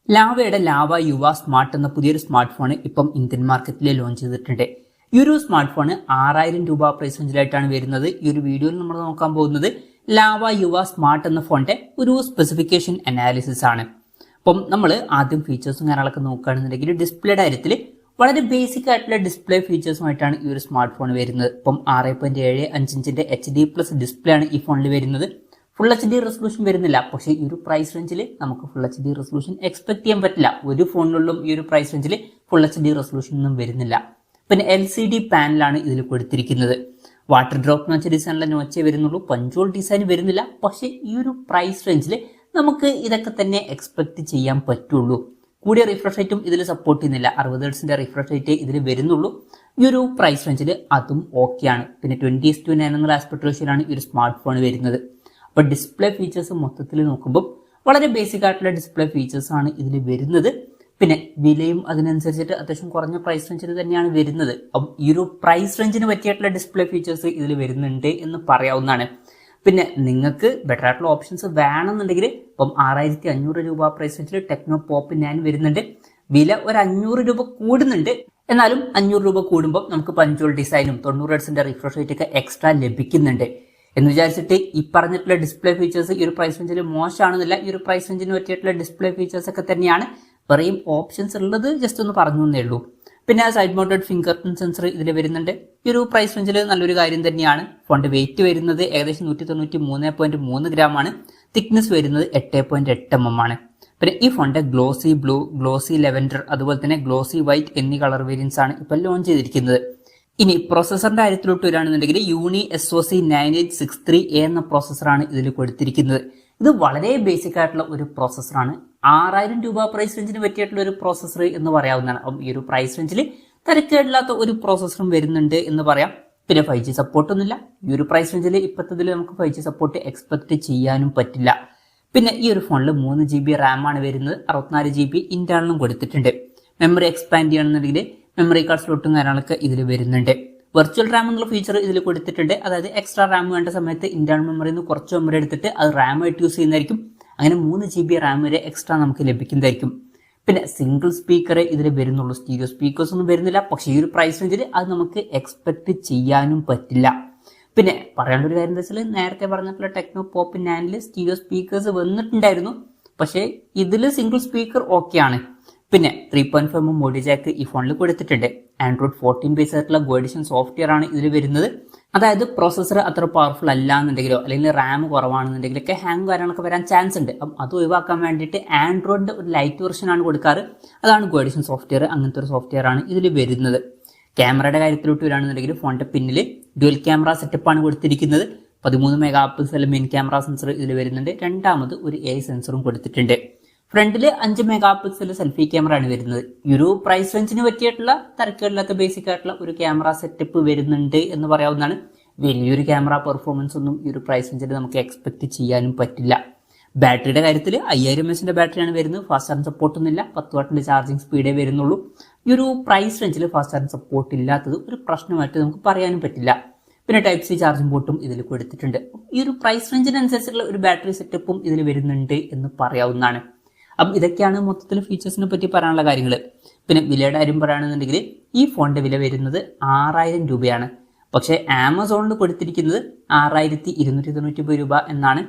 ലാവയുടെ lava യുവ smart എന്ന പുതിയൊരു സ്മാർട്ട് ഫോൺ ഇപ്പം ഇന്ത്യൻ മാർക്കറ്റിൽ ലോഞ്ച് ചെയ്തിട്ടുണ്ട്. ഈ ഒരു സ്മാർട്ട് ഫോൺ 6000 രൂപ പ്രൈസ് റേഞ്ചിലായിട്ടാണ് വരുന്നത്. ഈ ഒരു വീഡിയോയിൽ നമ്മൾ നോക്കാൻ പോകുന്നത് ലാവ യുവ സ്മാർട്ട് എന്ന ഫോണിന്റെ ഒരു സ്പെസിഫിക്കേഷൻ അനാലിസിസ് ആണ്. അപ്പം നമ്മൾ ആദ്യം ഫീച്ചേഴ്സും കാര്യങ്ങളൊക്കെ നോക്കുകയാണെന്നുണ്ടെങ്കിൽ ഡിസ്പ്ലേയുടെ കാര്യത്തിൽ വളരെ ബേസിക് ആയിട്ടുള്ള ഡിസ്പ്ലേ ഫീച്ചേഴ്സുമായിട്ടാണ് ഈ ഒരു സ്മാർട്ട് ഫോൺ വരുന്നത്. ഇപ്പം 6.75 ഇഞ്ചിന്റെ HD+ ഡിസ്പ്ലേ ആണ് ഈ ഫോണിൽ വരുന്നത്. ഫുൾ HD റെസൊല്യൂഷൻ വരുന്നില്ല. പക്ഷേ ഈ ഒരു പ്രൈസ് റേഞ്ചിൽ നമുക്ക് ഫുൾ HD റെസൊല്യൂഷൻ എക്സ്പെക്ട് ചെയ്യാൻ പറ്റില്ല. ഒരു ഫോണിലുള്ള ഈ ഒരു പ്രൈസ് റേഞ്ചിൽ ഫുൾ HD റെസൊല്യൂഷൻ ഒന്നും വരുന്നില്ല. പിന്നെ LCD പാനലാണ് ഇതിൽ കൊടുത്തിരിക്കുന്നത്. വാട്ടർ ഡ്രോപ്പ് നോച്ച് ഡിസൈനിലെ നോച്ചേ വരുന്നുള്ളൂ, പഞ്ചോൾ ഡിസൈൻ വരുന്നില്ല. പക്ഷേ ഈ ഒരു പ്രൈസ് റേഞ്ചിൽ നമുക്ക് ഇതൊക്കെ തന്നെ എക്സ്പെക്ട് ചെയ്യാൻ പറ്റുള്ളൂ. കൂടിയ റിഫ്രഷ് റേറ്റും ഇതിൽ സപ്പോർട്ട് ചെയ്യുന്നില്ല. 60 ഹെർട്സിന്റെ റിഫ്രഷ് റേറ്റ് ഇതിൽ വരുന്നുള്ളൂ. ഈ ഒരു പ്രൈസ് റേഞ്ചിൽ അതും ഓക്കെയാണ്. പിന്നെ 20:9 എന്നുള്ള ആസ്പെക്ട് റേഷ്യോയിലാണ് ഈ ഒരു സ്മാർട്ട് ഫോൺ വരുന്നത്. അപ്പോൾ ഡിസ്പ്ലേ ഫീച്ചേഴ്സ് മൊത്തത്തിൽ നോക്കുമ്പോൾ വളരെ ബേസിക് ആയിട്ടുള്ള ഡിസ്പ്ലേ ഫീച്ചേഴ്സ് ആണ് ഇതിൽ വരുന്നത്. പിന്നെ വിലയും അതിനനുസരിച്ചിട്ട് അത്യാവശ്യം കുറഞ്ഞ പ്രൈസ് റേഞ്ചിൽ തന്നെയാണ് വരുന്നത്. അപ്പം ഈ ഒരു പ്രൈസ് റേഞ്ചിന് പറ്റിയിട്ടുള്ള ഡിസ്പ്ലേ ഫീച്ചേഴ്സ് ഇതിൽ വരുന്നുണ്ട് എന്ന് പറയാവുന്നതാണ്. പിന്നെ നിങ്ങൾക്ക് ബെറ്റർ ആയിട്ടുള്ള ഓപ്ഷൻസ് വേണമെന്നുണ്ടെങ്കിൽ ഇപ്പം 6500 രൂപ പ്രൈസ് റേഞ്ചിൽ ടെക്നോ പോപ്പ് 9 വരുന്നുണ്ട്. വില ഒരു 500 രൂപ കൂടുന്നുണ്ട്. എന്നാലും 500 രൂപ കൂടുമ്പോൾ നമുക്ക് പഞ്ചോൾ ഡിസൈനും 90 ഹെർട്സിന്റെ റിഫ്രഷ് റേറ്റ് ഒക്കെ എക്സ്ട്രാ ലഭിക്കുന്നുണ്ട്. എന്ന് വിചാരിച്ചിട്ട് ഈ പറഞ്ഞിട്ടുള്ള ഡിസ്പ്ലേ ഫീച്ചേഴ്സ് ഈ ഒരു പ്രൈസ് റേഞ്ചിൽ മോശമാണെന്നില്ല. ഈ ഒരു പ്രൈസ് റേഞ്ചിന് പറ്റിയിട്ടുള്ള ഡിസ്പ്ലേ ഫീച്ചേഴ്സ് ഒക്കെ തന്നെയാണ്. പറയും ഓപ്ഷൻസ് ഉള്ളത് ജസ്റ്റ് ഒന്ന് പറഞ്ഞു എന്നേ ഉള്ളൂ. പിന്നെ side mounted finger print sensor ഇതിൽ വരുന്നുണ്ട്. ഈ ഒരു പ്രൈസ് റേഞ്ചിൽ നല്ലൊരു കാര്യം തന്നെയാണ്. ഫോണിന്റെ വെയിറ്റ് വരുന്നത് ഏകദേശം 193.3 ഗ്രാം ആണ്. തിക്നെസ് വരുന്നത് 8.8 mm ആണ്. പിന്നെ ഈ ഫോണിന്റെ ഗ്ലോസി ബ്ലൂ, ഗ്ലോസി ലെവൻഡർ, അതുപോലെ തന്നെ ഗ്ലോസി വൈറ്റ് എന്നീ കളർ വേരിയൻസ് ആണ് ഇപ്പം ലോഞ്ച് ചെയ്തിരിക്കുന്നത്. ഇനി പ്രോസസറിന്റെ കാര്യത്തിലോട്ട് വരികയാണെന്നുണ്ടെങ്കിൽ യൂണി SoC 9863A എന്ന പ്രോസസറാണ് ഇതിൽ കൊടുത്തിരിക്കുന്നത്. ഇത് വളരെ ബേസിക് ആയിട്ടുള്ള ഒരു പ്രോസസറാണ്. 6000 രൂപ പ്രൈസ് റേഞ്ചിന് പറ്റിയിട്ടുള്ള ഒരു പ്രോസസർ എന്ന് പറയാവുന്നതാണ്. അപ്പം ഈ ഒരു പ്രൈസ് റേഞ്ചിൽ തിരക്കേടില്ലാത്ത ഒരു പ്രോസസറും വരുന്നുണ്ട് എന്ന് പറയാം. പിന്നെ 5G സപ്പോർട്ടൊന്നുമില്ല. ഈ ഒരു പ്രൈസ് റേഞ്ചിൽ ഇപ്പോഴത്തതിൽ നമുക്ക് 5G സപ്പോർട്ട് എക്സ്പെക്ട് ചെയ്യാനും പറ്റില്ല. പിന്നെ ഈ ഒരു ഫോണിൽ 3 GB റാം ആണ് വരുന്നത്. 64 GB ഇന്റേണലും കൊടുത്തിട്ടുണ്ട്. മെമ്മറി എക്സ്പാൻഡ് ചെയ്യണമെന്നുണ്ടെങ്കിൽ മെമ്മറി കാർഡ് സ്ലോട്ടും കാര്യങ്ങളൊക്കെ ഇതിൽ വരുന്നുണ്ട്. വെർച്വൽ റാം എന്നുള്ള ഫീച്ചർ ഇതിൽ കൊടുത്തിട്ടുണ്ട്. അതായത് എക്സ്ട്രാ റാം വേണ്ട സമയത്ത് ഇന്റേണൽ മെമ്മറിയിൽ നിന്ന് കുറച്ച് മെമ്മറി എടുത്തിട്ട് അത് റാം ആയിട്ട് യൂസ് ചെയ്യുന്നതായിരിക്കും. അങ്ങനെ 3 GB റാം വരെ എക്സ്ട്രാ നമുക്ക് ലഭിക്കുന്നതായിരിക്കും. പിന്നെ സിംഗിൾ സ്പീക്കർ ഇതിൽ വരുന്നുള്ളൂ. സ്റ്റീരിയോ സ്പീക്കേഴ്സ് ഒന്നും വരുന്നില്ല. പക്ഷേ ഈ ഒരു പ്രൈസ് റേഞ്ചിൽ അത് നമുക്ക് എക്സ്പെക്ട് ചെയ്യാനും പറ്റില്ല. പിന്നെ പറയാനുള്ള ഒരു കാര്യം എന്താ വെച്ചാൽ നേരത്തെ പറഞ്ഞിട്ടുള്ള ടെക്നോ പോപ്പ് 9 സ്റ്റീരിയോ സ്പീക്കേഴ്സ് വന്നിട്ടുണ്ടായിരുന്നു. പക്ഷേ ഇതിൽ സിംഗിൾ സ്പീക്കർ ഓക്കെയാണ്. പിന്നെ 3.5 mm ഓഡിയോ ജാക്ക് ഈ ഫോണിൽ കൊടുത്തിട്ടുണ്ട്. ആൻഡ്രോയിഡ് 14 ബേസ് ആയിട്ടുള്ള ഗോ എഡിഷൻ സോഫ്റ്റ്വെയർ ആണ് ഇതിൽ വരുന്നത്. അതായത് പ്രോസസർ അത്ര പവർഫുൾ അല്ല എന്നുണ്ടെങ്കിലോ അല്ലെങ്കിൽ റാം കുറവാണെന്നുണ്ടെങ്കിലൊക്കെ ഹാങ് കാര്യങ്ങളൊക്കെ വരാൻ ചാൻസ് ഉണ്ട്. അപ്പം അത് ഒഴിവാക്കാൻ വേണ്ടിയിട്ട് ആൻഡ്രോയിഡിന്റെ ഒരു ലൈറ്റ് വെർഷൻ ആണ് കൊടുക്കാറ്. അതാണ് ഗോ എഡിഷൻ സോഫ്റ്റ്വെയർ. അങ്ങനത്തെ ഒരു സോഫ്റ്റ്വെയർ ആണ് ഇതിൽ വരുന്നത്. ക്യാമറയുടെ കാര്യത്തിലോട്ട് വരികയാണെന്നുണ്ടെങ്കിൽ ഫോണിന്റെ പിന്നിൽ ഡ്യുവൽ ക്യാമറ സെറ്റപ്പ് ആണ് കൊടുത്തിരിക്കുന്നത്. 13 MP മെയിൻ ക്യാമറ സെൻസർ ഇതിൽ വരുന്നുണ്ട്. രണ്ടാമത് ഒരു AI സെൻസറും കൊടുത്തിട്ടുണ്ട്. ഫ്രണ്ടില് 5 MP സെൽഫി ക്യാമറ ആണ് വരുന്നത്. ഈ ഒരു പ്രൈസ് റേഞ്ചിന് പറ്റിയിട്ടുള്ള തിരക്കേടില്ലാത്ത ബേസിക് ആയിട്ടുള്ള ഒരു ക്യാമറ സെറ്റപ്പ് വരുന്നുണ്ട് എന്ന് പറയാവുന്നതാണ്. വലിയൊരു ക്യാമറ പെർഫോമൻസ് ഒന്നും ഈ ഒരു പ്രൈസ് റേഞ്ചിൽ നമുക്ക് എക്സ്പെക്ട് ചെയ്യാനും പറ്റില്ല. ബാറ്ററിയുടെ കാര്യത്തിൽ 5000 mAh ബാറ്ററിയാണ് വരുന്നത്. ഫാസ്റ്റ് ചാർജിംഗ് സപ്പോർട്ട് ഒന്നുമില്ല. 10 വാട്ടിന്റെ ചാർജിംഗ് സ്പീഡേ വരുന്നുള്ളൂ. ഈ ഒരു പ്രൈസ് റേഞ്ചിൽ ഫാസ്റ്റ് ചാർജിംഗ് സപ്പോർട്ട് ഇല്ലാത്തത് ഒരു പ്രശ്നമായിട്ട് നമുക്ക് പറയാനും പറ്റില്ല. പിന്നെ Type-C ചാർജിംഗ് പോർട്ടും ഇതിൽ കൊടുത്തിട്ടുണ്ട്. ഈ ഒരു പ്രൈസ് റേഞ്ചിനനുസരിച്ചുള്ള ഒരു ബാറ്ററി സെറ്റപ്പും ഇതിൽ വരുന്നുണ്ട് എന്ന് പറയാവുന്നതാണ്. അപ്പം ഇതൊക്കെയാണ് മൊത്തത്തിൽ ഫീച്ചേഴ്സിനെ പറ്റി പറയാനുള്ള കാര്യങ്ങൾ. പിന്നെ വിലയുടെ കാര്യം പറയുകയാണെന്നുണ്ടെങ്കിൽ ഈ ഫോണിന്റെ വില വരുന്നത് 6000 രൂപയാണ്. പക്ഷേ ആമസോണിൽ കൊടുത്തിരിക്കുന്നത് 6299 രൂപ എന്നാണ്.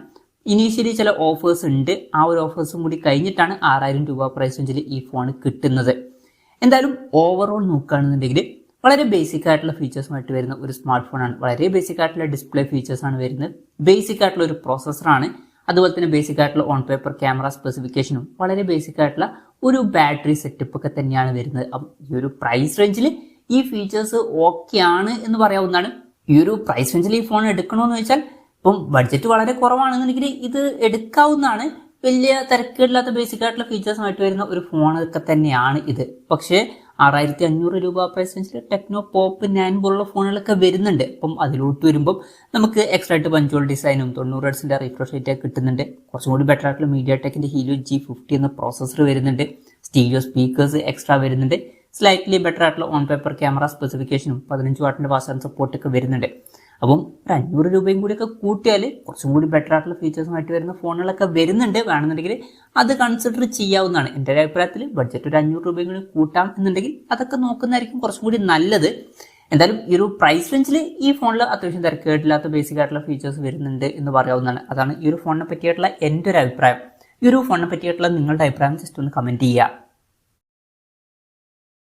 ഇനീഷ്യലി ചില ഓഫേഴ്സ് ഉണ്ട്. ആ ഒരു ഓഫേഴ്സും കൂടി കഴിഞ്ഞിട്ടാണ് 6000 രൂപ പ്രൈസ് റേഞ്ചിൽ ഈ ഫോൺ കിട്ടുന്നത്. എന്തായാലും ഓവറോൾ നോക്കുകയാണെന്നുണ്ടെങ്കിൽ വളരെ ബേസിക് ആയിട്ടുള്ള ഫീച്ചേഴ്സുമായിട്ട് വരുന്ന ഒരു സ്മാർട്ട് ഫോണാണ്. വളരെ ബേസിക് ആയിട്ടുള്ള ഡിസ്പ്ലേ ഫീച്ചേഴ്സാണ് വരുന്നത്. ബേസിക് ആയിട്ടുള്ള ഒരു പ്രോസസ്സറാണ്. അതുപോലെ തന്നെ ബേസിക് ആയിട്ടുള്ള ഓൺ പേപ്പർ ക്യാമറ സ്പെസിഫിക്കേഷനും വളരെ ബേസിക് ആയിട്ടുള്ള ഒരു ബാറ്ററി സെറ്റപ്പ് ഒക്കെ തന്നെയാണ് വരുന്നത്. അപ്പം ഈ ഒരു പ്രൈസ് റേഞ്ചിൽ ഈ ഫീച്ചേഴ്സ് ഓക്കെയാണ് എന്ന് പറയാവുന്നതാണ്. ഈ ഒരു പ്രൈസ് റേഞ്ചിൽ ഈ ഫോൺ എടുക്കണമെന്ന് വെച്ചാൽ ഇപ്പം ബഡ്ജറ്റ് വളരെ കുറവാണെന്നുണ്ടെങ്കിൽ ഇത് എടുക്കാവുന്നതാണ്. വലിയ തിരക്കേടില്ലാത്ത ബേസിക് ആയിട്ടുള്ള ഫീച്ചേഴ്സുമായിട്ട് വരുന്ന ഒരു ഫോണൊക്കെ തന്നെയാണ് ഇത്. പക്ഷേ 6500 രൂപ പ്രൈസ് റേഞ്ചിൽ ടെക്നോ പോപ്പ് 9 പോലുള്ള ഫോണുകളൊക്കെ വരുന്നുണ്ട്. അപ്പം അതിലോട്ട് വരുമ്പോൾ നമുക്ക് എക്സ്ട്രാ ആയിട്ട് പഞ്ചോൾ ഡിസൈനും 90 ഹെർട്സിന്റെ റിഫ്രഷ് റേറ്റ് ഒക്കെ കിട്ടുന്നുണ്ട്. കുറച്ചും കൂടി ബെറ്റർ ആയിട്ടുള്ള MediaTekന്റെ Helio G50 എന്ന പ്രോസസർ വരുന്നുണ്ട്. സ്റ്റീരിയോ സ്പീക്കേഴ്സ് എക്സ്ട്രാ വരുന്നുണ്ട്. സ്ലൈറ്റ്ലി ബെറ്റർ ആയിട്ടുള്ള ഓൺ പേപ്പർ ക്യാമറ സ്പെസിഫിക്കേഷനും 15 വാട്ടിന്റെ ഫാസ്റ്റ് ചാർജിംഗ് സപ്പോർട്ട് ഒക്കെ വരുന്നുണ്ട്. അപ്പം ഒരു 500 രൂപയും കൂടിയൊക്കെ കൂട്ടിയാൽ കുറച്ചും കൂടി ബെറ്റർ ആയിട്ടുള്ള ഫീച്ചേഴ്സുമായിട്ട് വരുന്ന ഫോണുകളൊക്കെ വരുന്നുണ്ട്. വേണമെന്നുണ്ടെങ്കിൽ അത് കൺസിഡർ ചെയ്യാവുന്നതാണ്. എൻ്റെ ഒരു അഭിപ്രായത്തിൽ ബഡ്ജറ്റ് ഒരു 500 രൂപയും കൂടി കൂട്ടാം എന്നുണ്ടെങ്കിൽ അതൊക്കെ നോക്കുന്നതായിരിക്കും കുറച്ചും കൂടി നല്ലത്. എന്തായാലും ഈ ഒരു പ്രൈസ് റേഞ്ചിൽ ഈ ഫോണിൽ അത്യാവശ്യം തിരക്കേടില്ലാത്ത ബേസിക് ആയിട്ടുള്ള ഫീച്ചേഴ്സ് വരുന്നുണ്ട് എന്ന് പറയാവുന്നതാണ്. അതാണ് ഈ ഒരു ഫോണിനെ പറ്റിയിട്ടുള്ള എൻ്റെ ഒരു അഭിപ്രായം. ഈ ഒരു ഫോണിനെ പറ്റിയിട്ടുള്ള നിങ്ങളുടെ അഭിപ്രായം ജസ്റ്റ് ഒന്ന് കമൻറ്റ് ചെയ്യുക.